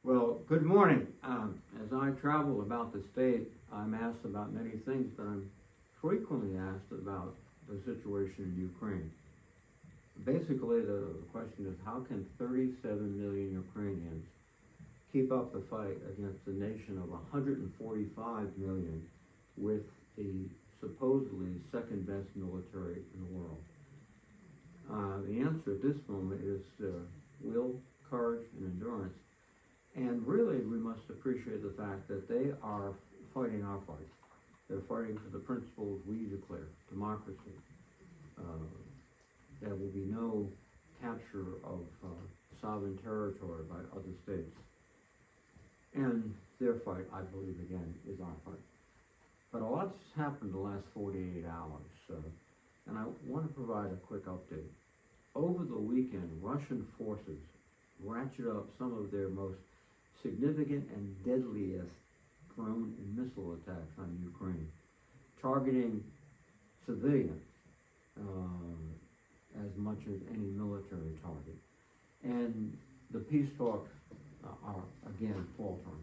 Well, good morning. As I travel about the state, I'm asked about many things, but I'm frequently asked about the situation in Ukraine. Basically, the question is, how can 37 million Ukrainians keep up the fight against a nation of 145 million with the supposedly second best military in the world? The answer at this moment is will, courage, and endurance. And really, we must appreciate the fact that they are fighting our fight. They're fighting for the principles we declare: democracy. There will be no capture of sovereign territory by other states. And their fight, I believe, again, is our fight. But a lot's happened the last 48 hours, and I want to provide a quick update. Over the weekend, Russian forces ratcheted up some of their most significant and deadliest drone and missile attacks on Ukraine, targeting civilians as much as any military target. And the peace talks are again faltering.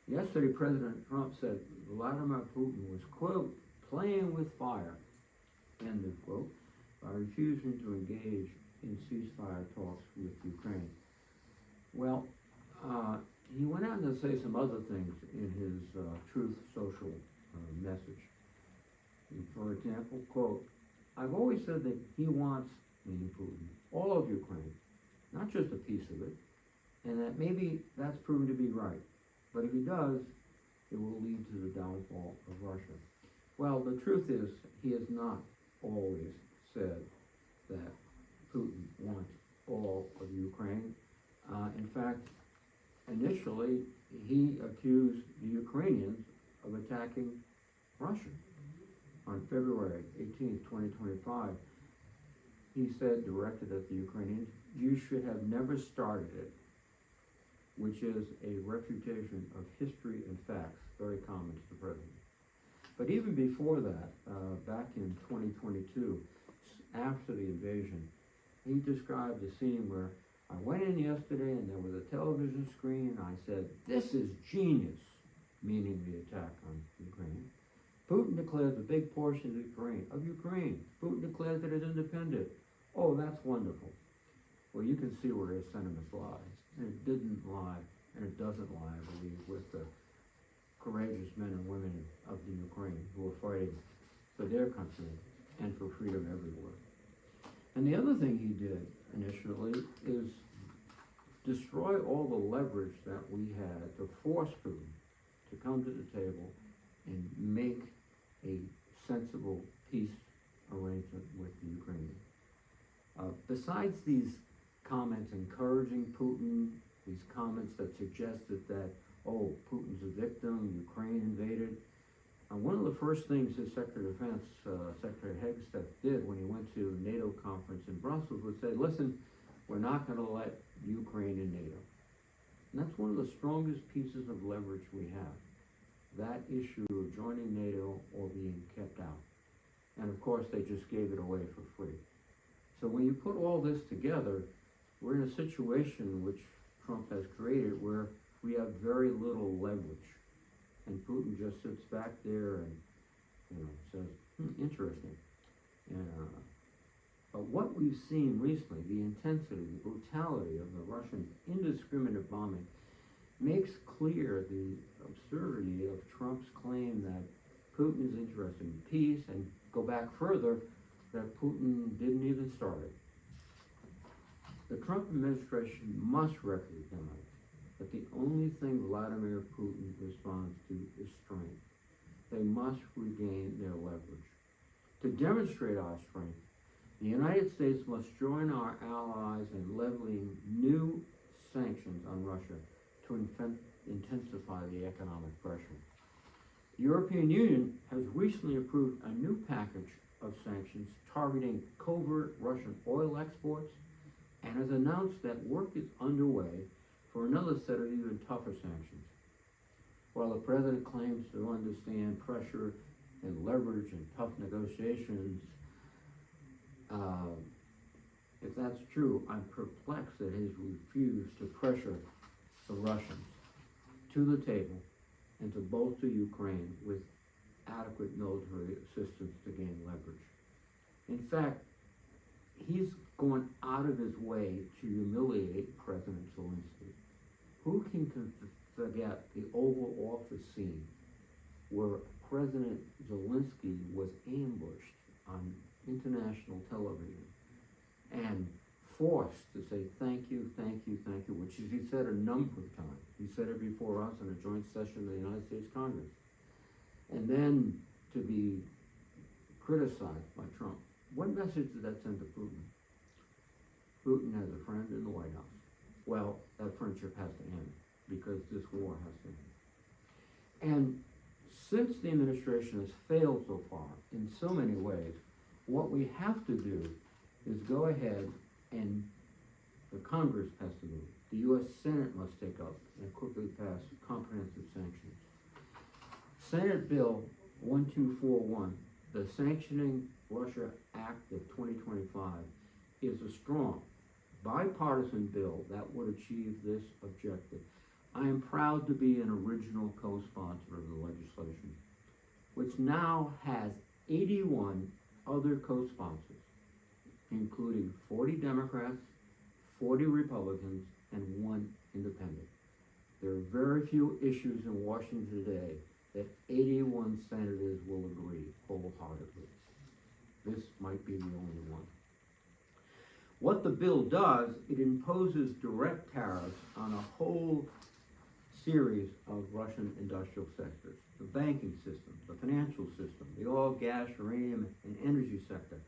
Yesterday, President Trump said Vladimir Putin was, quote, playing with fire, end of quote, by refusing to engage in ceasefire talks with Ukraine. Well, he went on to say some other things in his Truth Social message. For example, quote, I've always said that he wants, meaning Putin, all of Ukraine, not just a piece of it, and that maybe that's proven to be right. But if he does, it will lead to the downfall of Russia. Well, the truth is, he has not always said that Putin wants all of Ukraine. In fact, initially, he accused the Ukrainians of attacking Russia. On February 18, 2025, he said, directed at the Ukrainians, you should have never started it, which is a refutation of history and facts, very common to the president. But even before that, back in 2022, after the invasion, he described a scene where I went in yesterday and there was a television screen and I said, this is genius, meaning the attack on Ukraine. Putin declares a big portion of Ukraine. Putin declares that it's independent. Oh, that's wonderful. Well, you can see where his sentiments lie. And it didn't lie, and it doesn't lie, I believe, with the courageous men and women of the Ukraine who are fighting for their country and for freedom everywhere. And the other thing he did initially is destroy all the leverage that we had to force Putin to come to the table and make a sensible peace arrangement with the Ukrainians. Besides these comments encouraging Putin, these comments that suggested that, oh, Putin's a victim, Ukraine invaded, one of the first things his Secretary of Defense, Secretary Hegstead, did when he went to a NATO conference in Brussels was say, listen, we're not going to let Ukraine in NATO. And that's one of the strongest pieces of leverage we have, that issue of joining NATO or being kept out. And of course, they just gave it away for free. So when you put all this together, we're in a situation which Trump has created where we have very little leverage. And Putin just sits back there and says, interesting. But what we've seen recently, the intensity, the brutality of the Russian indiscriminate bombing, makes clear the absurdity of Trump's claim that Putin is interested in peace, and go back further, that Putin didn't even start it. The Trump administration must recognize that the only thing Vladimir Putin responds to is strength. They must regain their leverage. To demonstrate our strength, the United States must join our allies in leveling new sanctions on Russia to intensify the economic pressure. The European Union has recently approved a new package of sanctions targeting covert Russian oil exports and has announced that work is underway for another set of even tougher sanctions. While the president claims to understand pressure and leverage and tough negotiations, if that's true, I'm perplexed at his refuse to pressure the Russians to the table and to bolster Ukraine with adequate military assistance to gain leverage. In fact, he's gone out of his way to humiliate President Zelensky. Who can forget the Oval Office scene where President Zelensky was ambushed on international television and forced to say thank you, thank you, thank you, which he said a number of times. He said it before us in a joint session of the United States Congress. And then to be criticized by Trump. What message did that send to Putin? Putin has a friend in the White House. Well, that friendship has to end because this war has to end. And since the administration has failed so far in so many ways, what we have to do is go ahead and the Congress has to move. The U.S. Senate must take up and quickly pass comprehensive sanctions. Senate Bill 1241, the Sanctioning Russia Act of 2025, is a strong bipartisan bill that would achieve this objective. I am proud to be an original co-sponsor of the legislation, which now has 81 other co-sponsors, including 40 Democrats, 40 Republicans, and 1 independent. There are very few issues in Washington today that 81 senators will agree wholeheartedly. This might be the only one. What the bill does, it imposes direct tariffs on a whole series of Russian industrial sectors: the banking system, the financial system, the oil, gas, uranium, and energy sector,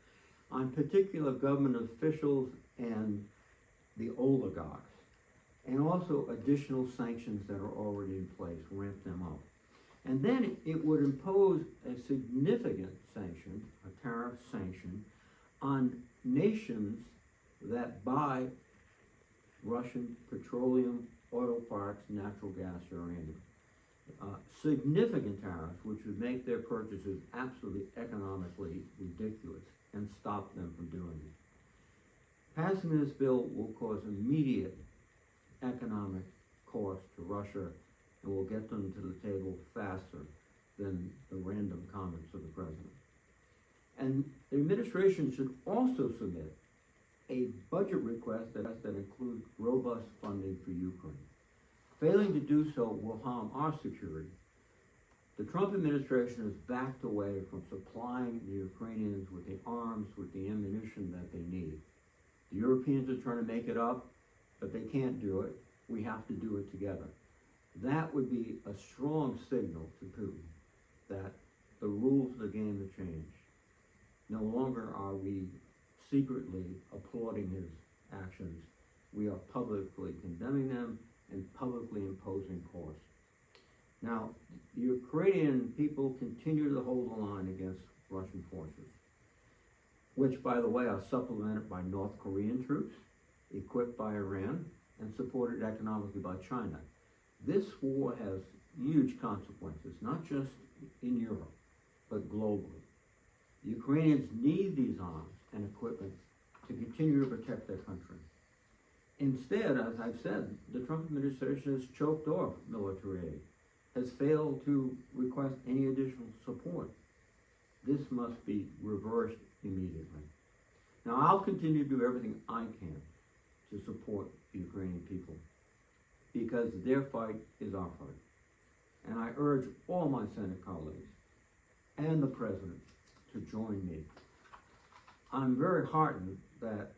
on particular government officials and the oligarchs, and also additional sanctions that are already in place, ramp them up. And then it would impose a significant sanction, a tariff sanction, on nations that buy Russian petroleum, oil products, natural gas, uranium. Significant tariffs which would make their purchases absolutely economically ridiculous and stop them from doing it. Passing this bill will cause immediate economic cost to Russia and will get them to the table faster than the random comments of the president. And the administration should also submit a budget request that includes robust funding for Ukraine. Failing to do so will harm our security. The Trump administration has backed away from supplying the Ukrainians with the arms, with the ammunition that they need. The Europeans are trying to make it up, but they can't do it. We have to do it together. That would be a strong signal to Putin that the rules of the game have changed. No longer are we secretly applauding his actions. We are publicly condemning them and publicly imposing costs. Now, the Ukrainian people continue to hold the line against Russian forces, which, by the way, are supplemented by North Korean troops, equipped by Iran, and supported economically by China. This war has huge consequences, not just in Europe, but globally. The Ukrainians need these arms and equipment to continue to protect their country. Instead, as I've said, the Trump administration has choked off military aid, has failed to request any additional support. This must be reversed immediately. Now, I'll continue to do everything I can to support the Ukrainian people because their fight is our fight. And I urge all my Senate colleagues and the President to join me. I'm very heartened that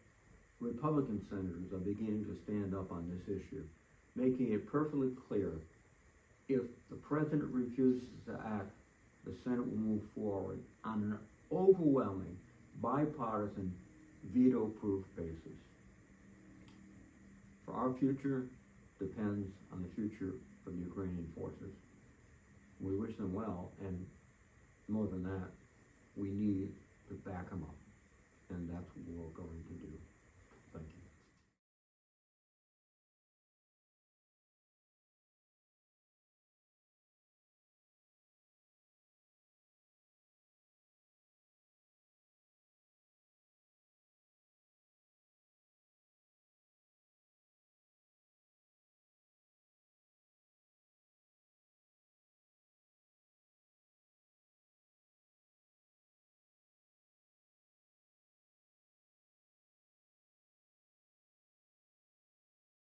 Republican senators are beginning to stand up on this issue, making it perfectly clear if the President refuses to act, the Senate will move forward on an overwhelming, bipartisan, veto-proof basis. For our future depends on the future of the Ukrainian forces. We wish them well, and more than that, we need to back them up, and that's what we're going to do.